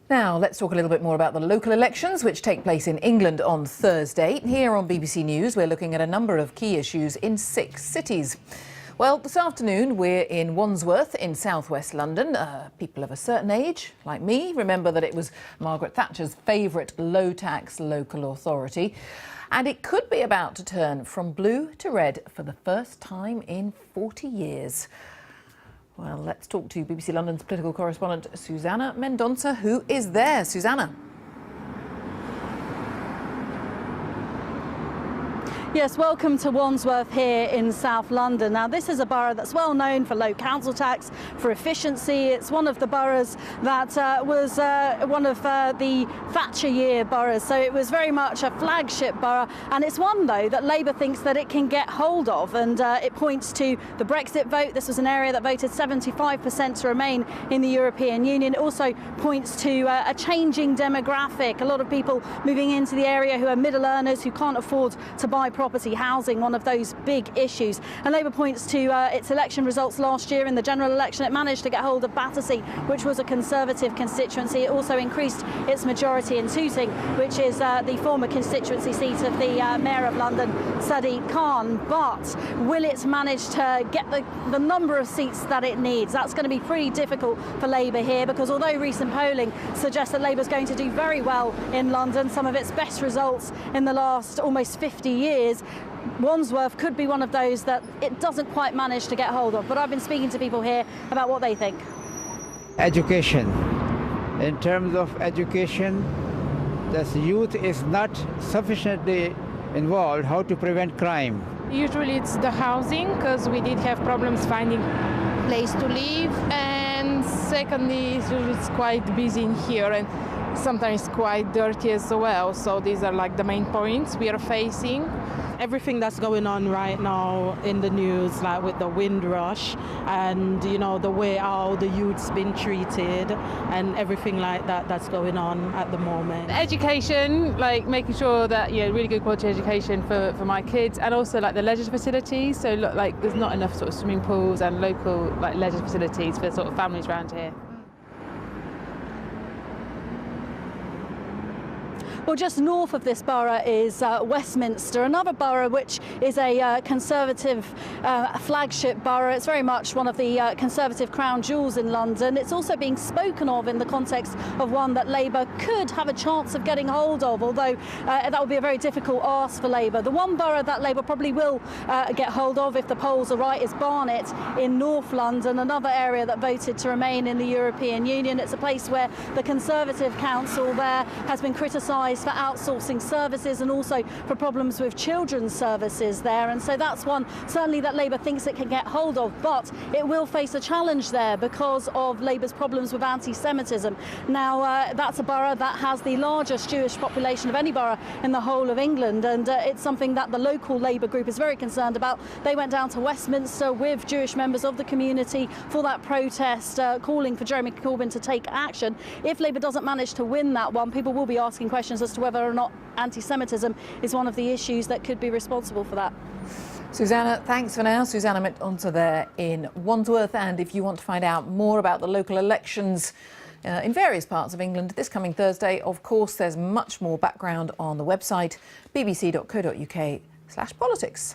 Now, let's talk a little bit more about the local elections, which take place in England on Thursday. Here on BBC News, we're looking at a number of key issues in 6 cities. Well, this afternoon, we're in Wandsworth in southwest London. People of a certain age, like me, remember that it was Margaret Thatcher's favourite low-tax local authority. And it could be about to turn from blue to red for the first time in 40 years. Well, let's talk to BBC London's political correspondent Susana Mendonça, who is there. Susana. Yes, welcome to Wandsworth here in South London. Now, this is a borough that's well known for low council tax, for efficiency. It's one of the boroughs that was one of the Thatcher year boroughs, so it was very much a flagship borough, and it's one, though, that Labour thinks that it can get hold of, and it points to the Brexit vote. This was an area that voted 75% to remain in the European Union. It also points to a changing demographic, a lot of people moving into the area who are middle earners, who can't afford to buy property, housing, one of those big issues. And Labour points to its election results last year in the general election. It managed to get hold of Battersea, which was a Conservative constituency. It also increased its majority in Tooting, which is the former constituency seat of the Mayor of London, Sadiq Khan. But will it manage to get the number of seats that it needs? That's going to be pretty difficult for Labour here, because although recent polling suggests that Labour's going to do very well in London, some of its best results in the last almost 50 years, Wandsworth could be one of those that it doesn't quite manage to get hold of. But I've been speaking to people here about what they think. Education. In terms of education, the youth is not sufficiently involved how to prevent crime. Usually it's the housing, because we did have problems finding place to live, and secondly it's quite busy in here and sometimes quite dirty as well. So these are like the main points we are facing. Everything that's going on right now in the news, like with the Windrush and, you know, the way how the youth's been treated and everything like that that's going on at the moment. Education, like making sure that, really good quality education for my kids, and also like the leisure facilities. So look, like there's not enough sort of swimming pools and local like leisure facilities for sort of families around here. Well, just north of this borough is Westminster, another borough which is a Conservative flagship borough. It's very much one of the Conservative crown jewels in London. It's also being spoken of in the context of one that Labour could have a chance of getting hold of, although that would be a very difficult ask for Labour. The one borough that Labour probably will get hold of, if the polls are right, is Barnet in North London, another area that voted to remain in the European Union. It's a place where the Conservative council there has been criticised for outsourcing services and also for problems with children's services there, and so that's one certainly that Labour thinks it can get hold of, but it will face a challenge there because of Labour's problems with anti-Semitism. Now that's a borough that has the largest Jewish population of any borough in the whole of England, and it's something that the local Labour group is very concerned about. They went down to Westminster with Jewish members of the community for that protest, calling for Jeremy Corbyn to take action. If Labour doesn't manage to win that one, people will be asking questions as to whether or not anti-Semitism is one of the issues that could be responsible for that. Susana, thanks for now. Susana Mendonça there in Wandsworth. And if you want to find out more about the local elections in various parts of England this coming Thursday, of course, there's much more background on the website bbc.co.uk/politics.